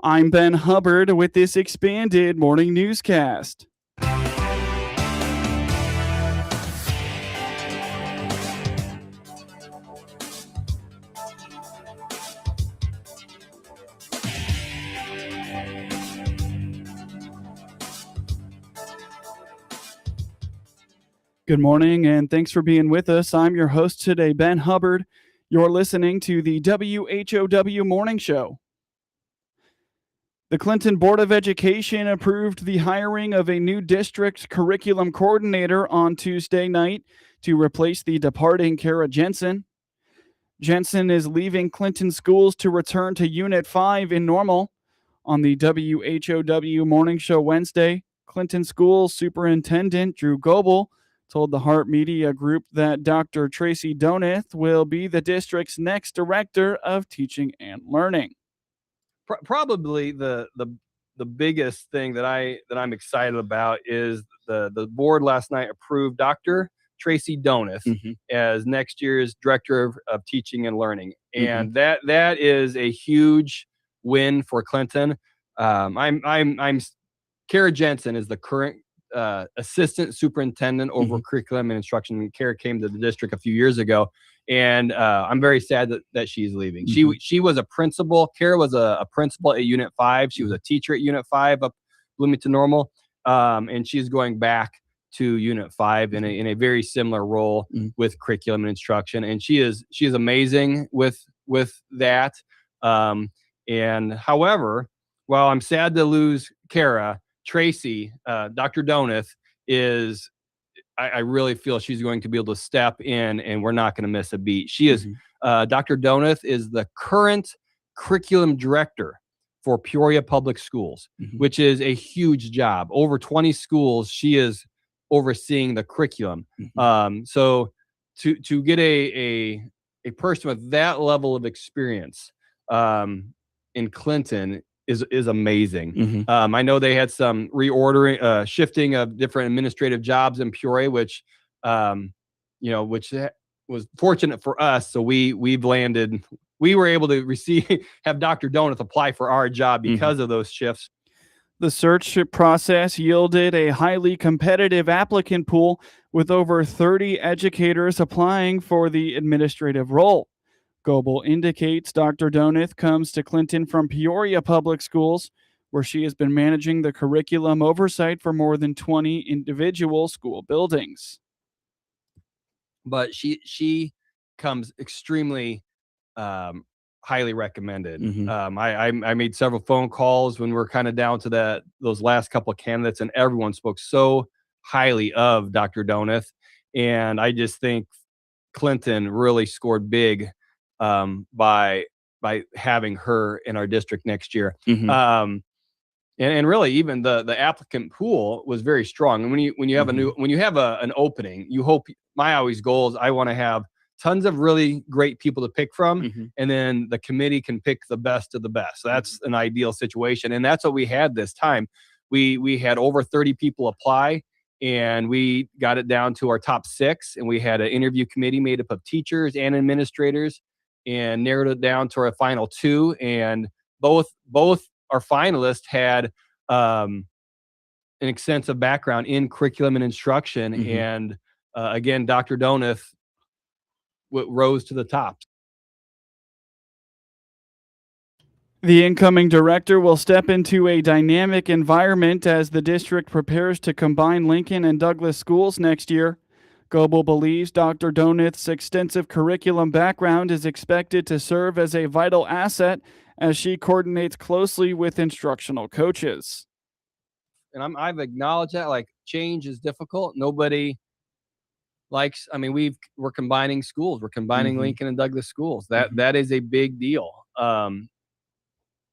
I'm Ben Hubbard with this expanded morning newscast. Good morning, and thanks for being with us. I'm your host today, Ben Hubbard. You're listening to the WHOW Morning Show. The Clinton Board of Education approved the hiring of a new district curriculum coordinator on Tuesday night to replace the departing Kara Jensen. Jensen is leaving Clinton schools to return to Unit 5 in Normal. On the WHOW Morning Show Wednesday, Clinton Schools Superintendent Drew Goebel told the Hart Media Group that Dr. Tracy Doneth will be the district's next director of teaching and learning. Probably the biggest thing that I'm excited about is the board last night approved Dr. Tracy Doneth as next year's director of teaching and learning, and that is a huge win for Clinton. Kara Jensen is the current assistant superintendent over curriculum and instruction. Kara came to the district a few years ago, and I'm very sad that she's leaving. She was a principal. Kara was a principal at Unit 5. She was a teacher at Unit 5 up Bloomington Normal, and she's going back to Unit 5 in a very similar role with curriculum and instruction. And she is amazing with that. And however, while I'm sad to lose Kara, Tracy, Dr. Doneth is, I really feel she's going to be able to step in, and we're not going to miss a beat. She is, Dr. Doneth is the current curriculum director for Peoria Public Schools, which is a huge job. Over 20 schools, she is overseeing the curriculum. So to get a person with that level of experience in Clinton is amazing. I know they had some reordering, shifting of different administrative jobs in Peoria, which was fortunate for us. So we were able to have Dr. Doneth apply for our job because of those shifts. The search process yielded a highly competitive applicant pool with over 30 educators applying for the administrative role. Goebel indicates Dr. Doneth comes to Clinton from Peoria Public Schools, where she has been managing the curriculum oversight for more than 20 individual school buildings. But she comes extremely highly recommended. I made several phone calls when we were kind of down to those last couple of candidates, and everyone spoke so highly of Dr. Doneth. And I just think Clinton really scored big by having her in our district next year. And really even the applicant pool was very strong. And when you have an opening, you hope, my always goal is I want to have tons of really great people to pick from, and then the committee can pick the best of the best. So that's an ideal situation, and that's what we had this time. We had over 30 people apply, and we got it down to our top 6, and we had an interview committee made up of teachers and administrators, and narrowed it down to our final 2. And both our finalists had an extensive background in curriculum and instruction. And again, Dr. Doneth rose to the top. The incoming director will step into a dynamic environment as the district prepares to combine Lincoln and Douglas schools next year. Goebel believes Dr. Doneth's extensive curriculum background is expected to serve as a vital asset as she coordinates closely with instructional coaches. And I've acknowledged that, like, change is difficult. Nobody likes, we're combining schools. We're combining Lincoln and Douglas schools. That is a big deal. And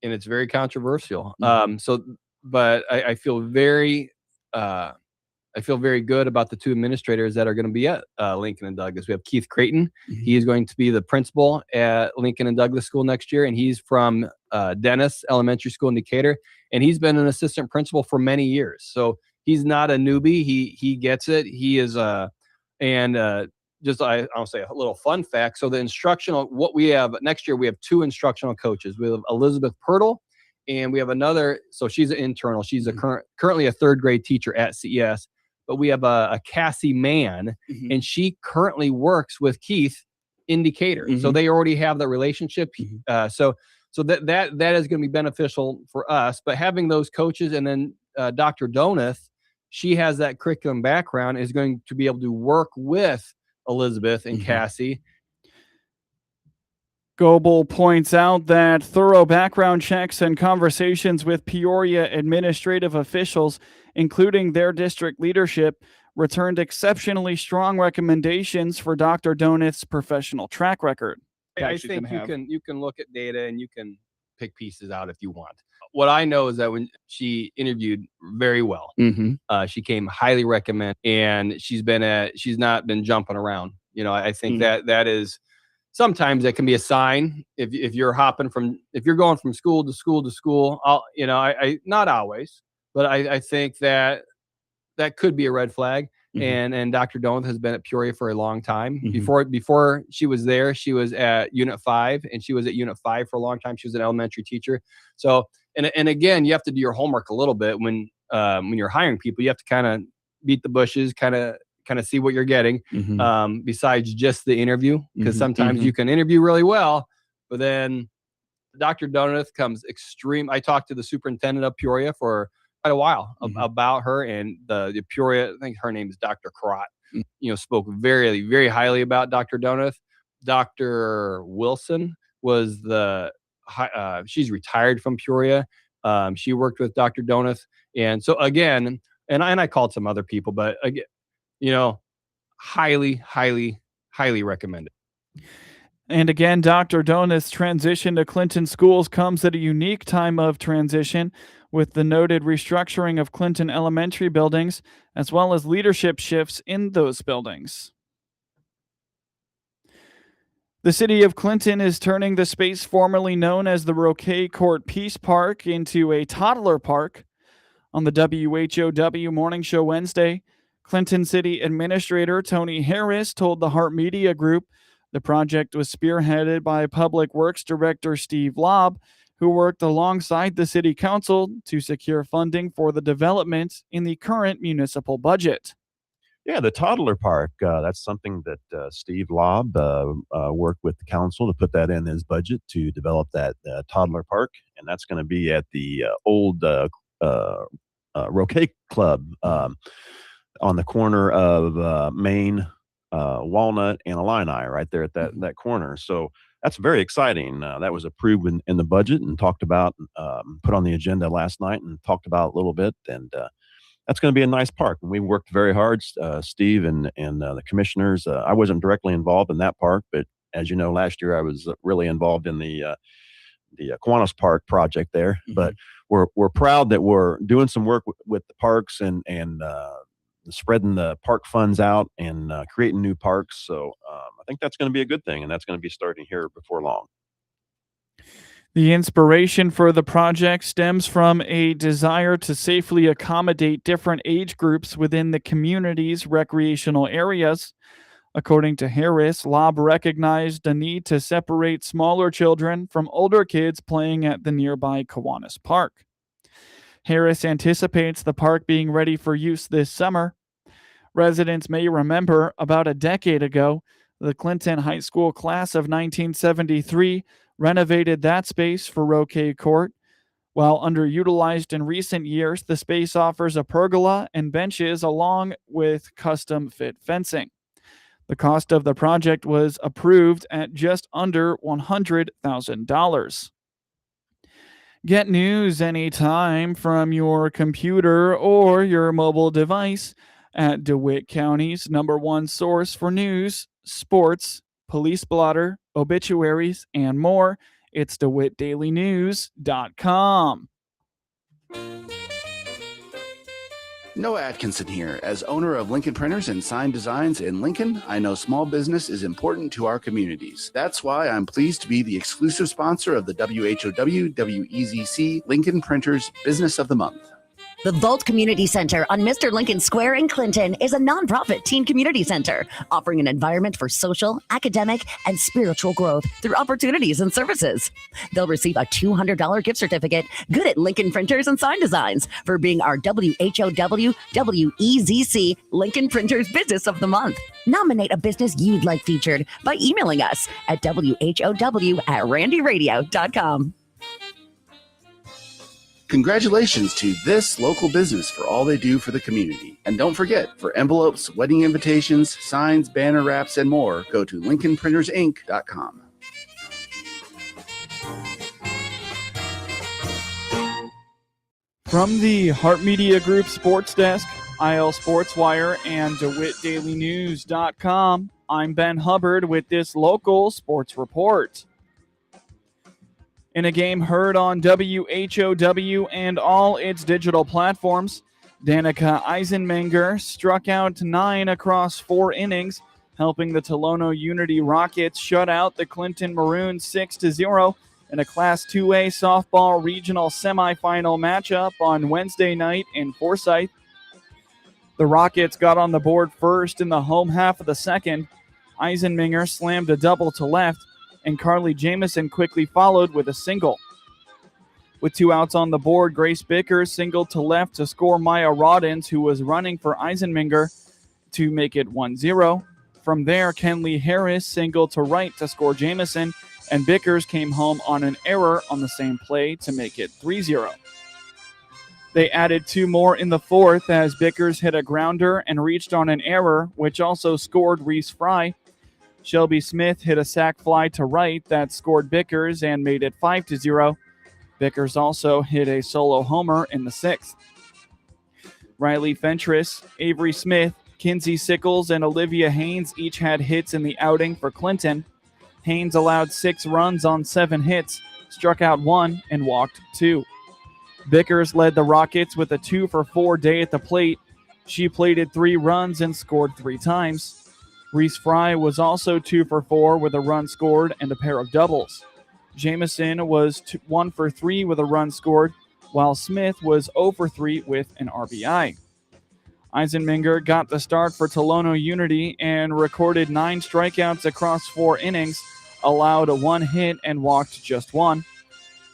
it's very controversial. But I feel very good about the 2 administrators that are going to be at Lincoln and Douglas. We have Keith Creighton. He is going to be the principal at Lincoln and Douglas School next year, and he's from Dennis Elementary School in Decatur, and he's been an assistant principal for many years. So he's not a newbie. He gets it. He is I'll say a little fun fact. So the instructional, what we have next year, we have 2 instructional coaches. We have Elizabeth Pirtle And we have another, so she's an internal. She's currently a third grade teacher at CES. But we have a Cassie Mann, and she currently works with Keith in Decatur. So they already have that relationship. So that is going to be beneficial for us. But having those coaches, and then Dr. Donath, she has that curriculum background, is going to be able to work with Elizabeth and Cassie. Goebel points out that thorough background checks and conversations with Peoria administrative officials, including their district leadership, returned exceptionally strong recommendations for Dr. Donath's professional track record. I think you can look at data and you can pick pieces out if you want. What I know is that when she interviewed very well, she came highly recommended, and she's not been jumping around. I think that is, sometimes that can be a sign if you're going from school to school to school. I not always, but I think that could be a red flag. And Dr. Donath has been at Peoria for a long time. Before she was there, she was at Unit 5, and she was at Unit 5 for a long time. She was an elementary teacher. So, and again, you have to do your homework a little bit when you're hiring people. You have to kind of beat the bushes, kind of see what you're getting, besides just the interview, because sometimes you can interview really well, but then Dr. Donath comes extreme. I talked to the superintendent of Peoria for quite a while about her, and the Peoria, I think her name is Dr. Carrot, spoke very, very highly about Dr. Donath. Dr. Wilson was she's retired from Peoria. She worked with Dr. Donath. And so again, and I called some other people, but again, highly, highly, highly recommended. And again, Dr. Donath's transition to Clinton schools comes at a unique time of transition, with the noted restructuring of Clinton elementary buildings, as well as leadership shifts in those buildings. The city of Clinton is turning the space formerly known as the Roque Court Peace Park into a toddler park. On the WHOW Morning Show Wednesday, Clinton City Administrator Tony Harris told the Hart Media Group the project was spearheaded by Public Works Director Steve Lobb, who worked alongside the City Council to secure funding for the development in the current municipal budget. Yeah, the Toddler Park, that's something that Steve Lobb worked with the council to put that in his budget to develop that Toddler Park, and that's going to be at the old Roque Club on the corner of Main, Walnut, and Illini, right there at that corner. So that's very exciting. That was approved in the budget and talked about, put on the agenda last night and talked about a little bit, and that's going to be a nice park. And we worked very hard, Steve and the commissioners. I wasn't directly involved in that park, but as you know, last year I was really involved in the Kiwanis Park project there. But we're proud that we're doing some work with the parks and spreading the park funds out and creating new parks. So I think that's going to be a good thing, and that's going to be starting here before long. The inspiration for the project stems from a desire to safely accommodate different age groups within the community's recreational areas. According to Harris, Lobb recognized the need to separate smaller children from older kids playing at the nearby Kiwanis Park. Harris anticipates the park being ready for use this summer. Residents may remember about a decade ago, the Clinton High School class of 1973 renovated that space for Roque Court. While underutilized in recent years, the space offers a pergola and benches along with custom-fit fencing. The cost of the project was approved at just under $100,000. Get news anytime from your computer or your mobile device at DeWitt County's #1 source for news, sports, police blotter, obituaries, and more. It's DeWittDailyNews.com. Noah Atkinson here. As owner of Lincoln Printers and Sign Designs in Lincoln, I know small business is important to our communities. That's why I'm pleased to be the exclusive sponsor of the WHOW WEZC Lincoln Printers Business of the Month. The Vault Community Center on Mr. Lincoln Square in Clinton is a nonprofit teen community center offering an environment for social, academic, and spiritual growth through opportunities and services. They'll receive a $200 gift certificate, good at Lincoln printers and sign designs, for being our WHOW WEZC Lincoln Printers Business of the Month. Nominate a business you'd like featured by emailing us at WHOW@randyradio.com. Congratulations to this local business for all they do for the community. And don't forget, for envelopes, wedding invitations, signs, banner wraps, and more, go to LincolnPrintersInc.com. From the Hart Media Group Sports Desk, IL Sports Wire, and DeWittDailyNews.com, I'm Ben Hubbard with this local sports report. In a game heard on WHOW and all its digital platforms, Danica Eisenmenger struck out 9 across 4 innings, helping the Tolono Unity Rockets shut out the Clinton Maroons 6-0 in a Class 2A Softball Regional Semifinal matchup on Wednesday night in Forsyth. The Rockets got on the board first in the home half of the second. Eisenmenger slammed a double to left, and Carly Jamison quickly followed with a single. With 2 outs on the board, Grace Bickers singled to left to score Maya Roddins, who was running for Eisenmenger, to make it 1-0. From there, Kenley Harris singled to right to score Jamison, and Bickers came home on an error on the same play to make it 3-0. They added 2 more in the fourth as Bickers hit a grounder and reached on an error, which also scored Reese Fry. Shelby Smith hit a sac fly to right that scored Bickers and made it 5-0. Bickers also hit a solo homer in the 6th. Riley Fentress, Avery Smith, Kinsey Sickles, and Olivia Haynes each had hits in the outing for Clinton. Haynes allowed 6 runs on 7 hits, struck out 1, and walked 2. Bickers led the Rockets with a 2-for-4 day at the plate. She plated 3 runs and scored 3 times. Reese Fry was also 2-for-4 with a run scored and a pair of doubles. Jamison was 1-for-3 with a run scored, while Smith was 0-for-3 with an RBI. Eisenmenger got the start for Tolono Unity and recorded 9 strikeouts across 4 innings, allowed 1 hit and walked just 1.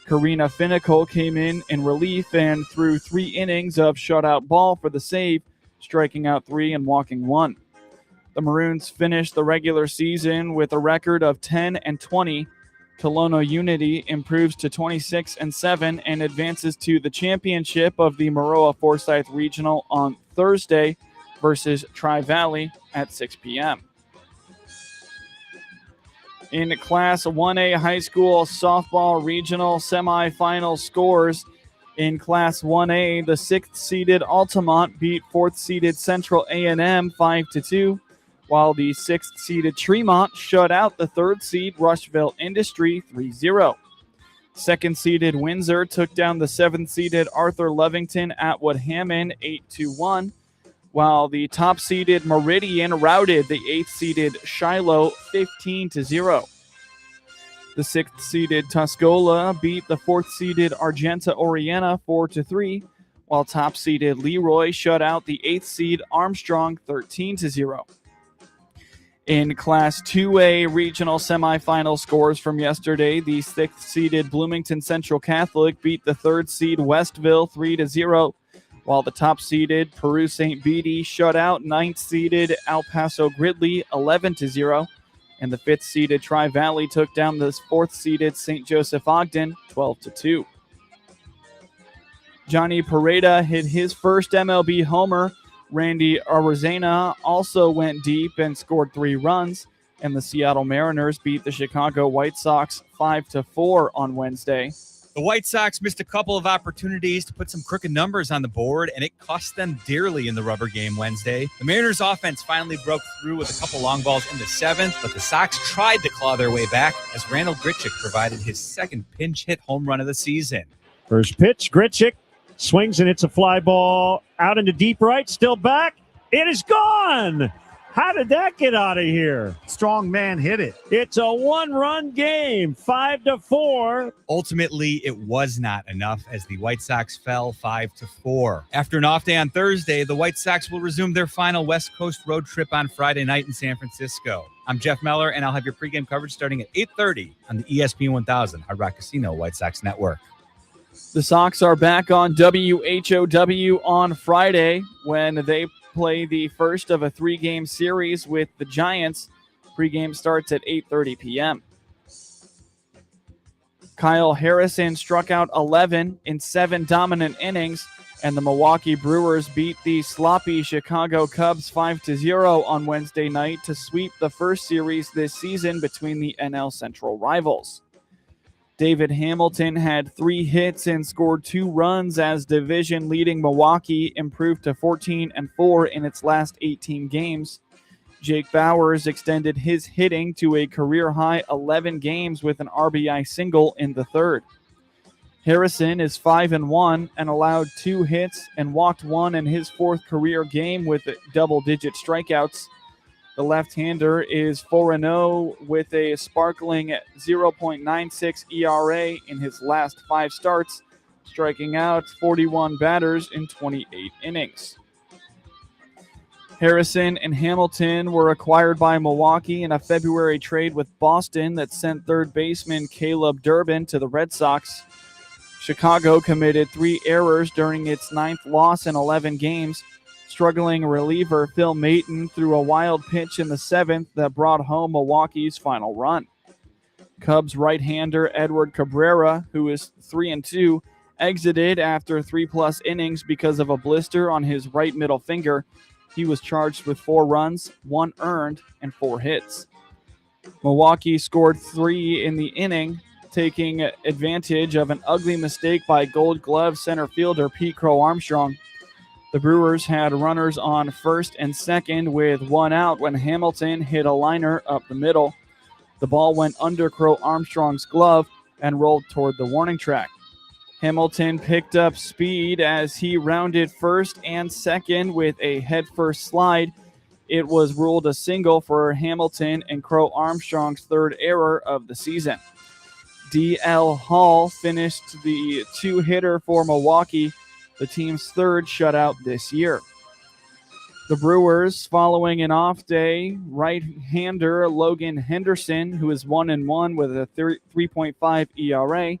Karina Finnicle came in relief and threw 3 innings of shutout ball for the save, striking out 3 and walking 1. The Maroons finished the regular season with a record of 10-20. Tolono Unity improves to 26-7 and advances to the championship of the Maroa Forsyth Regional on Thursday versus Tri-Valley at 6 p.m. In Class 1A High School Softball Regional Semifinal Scores, in Class 1A, the 6th-seeded Altamont beat 4th-seeded Central A&M 5-2. While the 6th-seeded Tremont shut out the 3rd-seed Rushville Industry 3-0. 2nd-seeded Windsor took down the 7th-seeded Arthur Lovington Atwood Hammond 8-1, while the top-seeded Meridian routed the 8th-seeded Shiloh 15-0. The 6th-seeded Tuscola beat the 4th-seeded Argenta Oriana 4-3, while top-seeded Leroy shut out the 8th-seed Armstrong 13-0. In Class 2A regional semifinal scores from yesterday, the 6th-seeded Bloomington Central Catholic beat the 3rd-seed Westville 3-0, while the top-seeded Peru St. Bede shut out 9th-seeded El Paso Gridley 11-0, and the 5th-seeded Tri-Valley took down the 4th-seeded St. Joseph Ogden 12-2. Johnny Pareda hit his first MLB homer. Randy Arizena also went deep and scored 3 runs, and the Seattle Mariners beat the Chicago White Sox 5-4 on Wednesday. The White Sox missed a couple of opportunities to put some crooked numbers on the board, and it cost them dearly in the rubber game Wednesday. The Mariners' offense finally broke through with a couple long balls in the 7th, but the Sox tried to claw their way back as Randall Grichuk provided his 2nd pinch hit home run of the season. First pitch, Grichuk swings and it's a fly ball out into deep right, still back. It is gone. How did that get out of here? Strong man hit it. It's a one-run game, 5-4. Ultimately, it was not enough as the White Sox fell 5-4. After an off day on Thursday, the White Sox will resume their final West Coast road trip on Friday night in San Francisco. I'm Jeff Meller, and I'll have your pregame coverage starting at 8:30 on the ESPN 1000 Hard Rock Casino White Sox Network. The Sox are back on WHOW on Friday when they play the first of a 3-game series with the Giants. Pregame starts at 8:30 p.m. Kyle Harrison struck out 11 in 7 dominant innings, and the Milwaukee Brewers beat the sloppy Chicago Cubs 5-0 on Wednesday night to sweep the first series this season between the NL Central rivals. David Hamilton had 3 hits and scored 2 runs as division-leading Milwaukee improved to 14-4 in its last 18 games. Jake Bauers extended his hitting to a career-high 11 games with an RBI single in the third. Harrison is 5-1 and allowed 2 hits and walked 1 in his 4th career game with double-digit strikeouts. The left-hander is 4-0 with a sparkling 0.96 ERA in his last 5 starts, striking out 41 batters in 28 innings. Harrison and Hamilton were acquired by Milwaukee in a February trade with Boston that sent third baseman Caleb Durbin to the Red Sox. Chicago committed 3 errors during its 9th loss in 11 games. Struggling reliever Phil Maton threw a wild pitch in the 7th that brought home Milwaukee's final run. Cubs right-hander Edward Cabrera, who is 3-2, exited after 3+ innings because of a blister on his right middle finger. He was charged with 4 runs, 1 earned, and 4 hits. Milwaukee scored 3 in the inning, taking advantage of an ugly mistake by Gold Glove center fielder Pete Crow Armstrong. The Brewers had runners on first and second with 1 out when Hamilton hit a liner up the middle. The ball went under Crow Armstrong's glove and rolled toward the warning track. Hamilton picked up speed as he rounded first and second with a headfirst slide. It was ruled a single for Hamilton and Crow Armstrong's 3rd error of the season. D.L. Hall finished the 2-hitter for Milwaukee, the team's 3rd shutout this year. The Brewers, following an off day, right-hander Logan Henderson, who is 1-1 with a 3.5 ERA,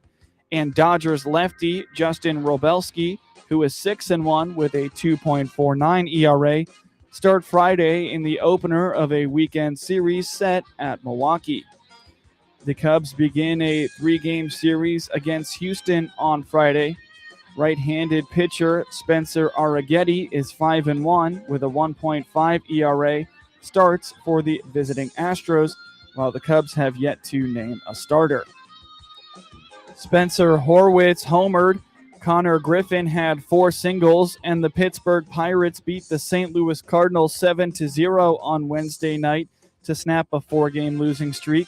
and Dodgers lefty Justin Robelski, who is 6-1 with a 2.49 ERA, start Friday in the opener of a weekend series set at Milwaukee. The Cubs begin a 3-game series against Houston on Friday. Right-handed pitcher Spencer Arrighetti is 5-1 with a 1.5 ERA, starts for the visiting Astros, while the Cubs have yet to name a starter. Spencer Horwitz homered. Connor Griffin had 4 singles, and the Pittsburgh Pirates beat the St. Louis Cardinals 7-0 on Wednesday night to snap a 4-game losing streak.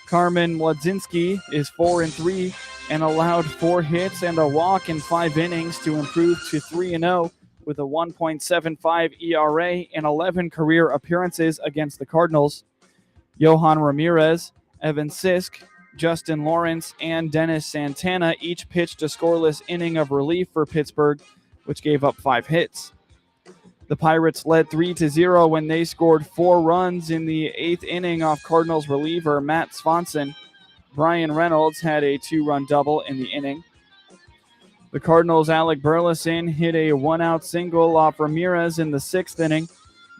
Carmen Władzinski is 4-3 and allowed 4 hits and a walk in 5 innings to improve to 3-0 with a 1.75 ERA and 11 career appearances against the Cardinals. Johan Ramirez, Evan Sisk, Justin Lawrence, and Dennis Santana each pitched a scoreless inning of relief for Pittsburgh, which gave up 5 hits. The Pirates led 3-0 when they scored 4 runs in the 8th inning off Cardinals reliever Matt Swanson. Brian Reynolds had a 2-run double in the inning. The Cardinals' Alec Burleson hit a 1-out single off Ramirez in the 6th inning.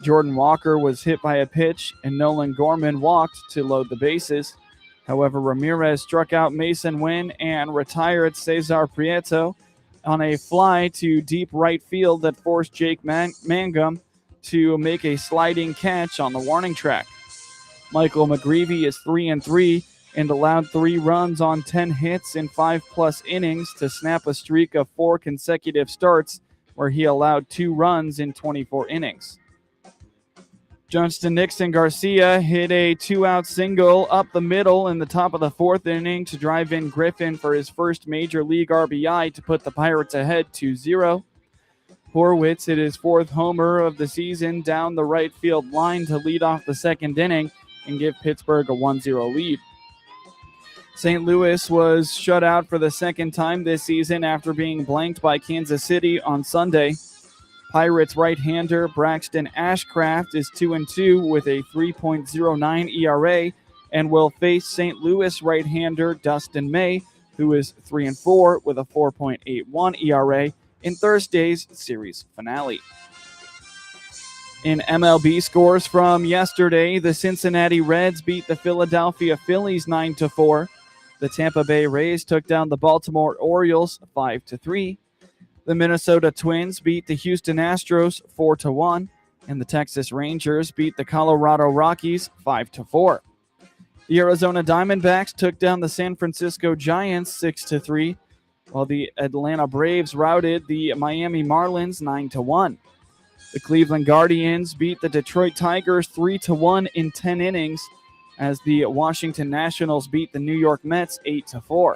Jordan Walker was hit by a pitch, and Nolan Gorman walked to load the bases. However, Ramirez struck out Mason Wynn and retired Cesar Prieto on a fly to deep right field that forced Jake Mangum to make a sliding catch on the warning track. Michael McGreevy is 3-3 and allowed 3 runs on 10 hits in 5+ innings to snap a streak of 4 consecutive starts where he allowed 2 runs in 24 innings. Johnston Nixon Garcia hit a 2-out single up the middle in the top of the 4th inning to drive in Griffin for his first major league RBI to put the Pirates ahead 2-0. Horwitz hit his 4th homer of the season down the right field line to lead off the 2nd inning and give Pittsburgh a 1-0 lead. St. Louis was shut out for the 2nd time this season after being blanked by Kansas City on Sunday. Pirates right-hander Braxton Ashcraft is 2-2 with a 3.09 ERA and will face St. Louis right-hander Dustin May, who is 3-4 with a 4.81 ERA in Thursday's series finale. In MLB scores from yesterday, the Cincinnati Reds beat the Philadelphia Phillies 9-4. The Tampa Bay Rays took down the Baltimore Orioles 5-3. The Minnesota Twins beat the Houston Astros 4-1, and the Texas Rangers beat the Colorado Rockies 5-4. The Arizona Diamondbacks took down the San Francisco Giants 6-3, while the Atlanta Braves routed the Miami Marlins 9-1. The Cleveland Guardians beat the Detroit Tigers 3-1 in 10 innings, as the Washington Nationals beat the New York Mets 8-4.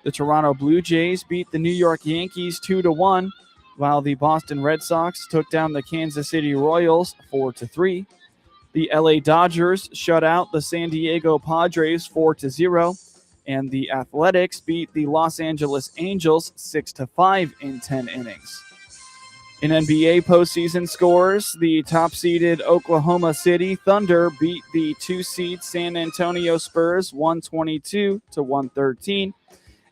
The Toronto Blue Jays beat the New York Yankees 2-1, while the Boston Red Sox took down the Kansas City Royals 4-3. The LA Dodgers shut out the San Diego Padres 4-0, and the Athletics beat the Los Angeles Angels 6-5 in 10 innings. In NBA postseason scores, the top-seeded Oklahoma City Thunder beat the 2-seed San Antonio Spurs 122-113.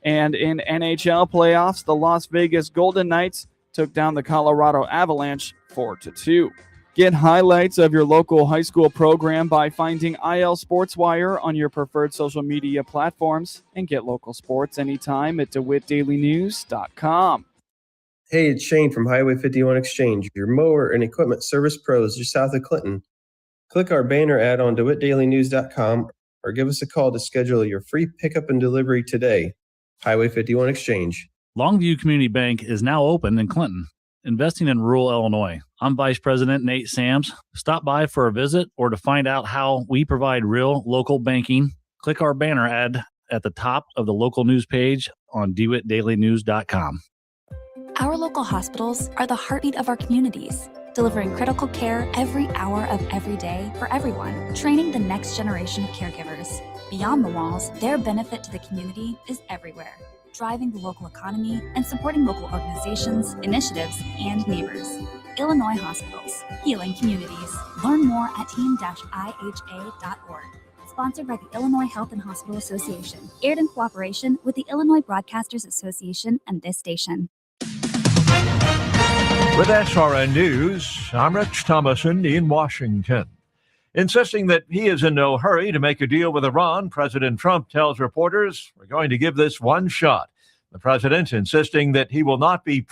And in NHL playoffs, the Las Vegas Golden Knights took down the Colorado Avalanche 4-2. Get highlights of your local high school program by finding IL SportsWire on your preferred social media platforms, and get local sports anytime at DeWittDailyNews.com. Hey, it's Shane from Highway 51 Exchange, your mower and equipment service pros just south of Clinton. Click our banner ad on DeWittDailyNews.com or give us a call to schedule your free pickup and delivery today. Highway 51 Exchange. Longview Community Bank is now open in Clinton, investing in rural Illinois. I'm Vice President Nate Sams. Stop by for a visit or to find out how we provide real local banking. Click our banner ad at the top of the local news page on DeWittDailyNews.com. Our local hospitals are the heartbeat of our communities, delivering critical care every hour of every day for everyone, training the next generation of caregivers. Beyond the walls, their benefit to the community is everywhere, driving the local economy and supporting local organizations, initiatives, and neighbors. Illinois Hospitals, healing communities. Learn more at team-iha.org. Sponsored by the Illinois Health and Hospital Association, aired in cooperation with the Illinois Broadcasters Association and this station. With SRN News, I'm Rich Thomason in Washington. Insisting that he is in no hurry to make a deal with Iran, President Trump tells reporters, "We're going to give this one shot." The president insisting that he will not be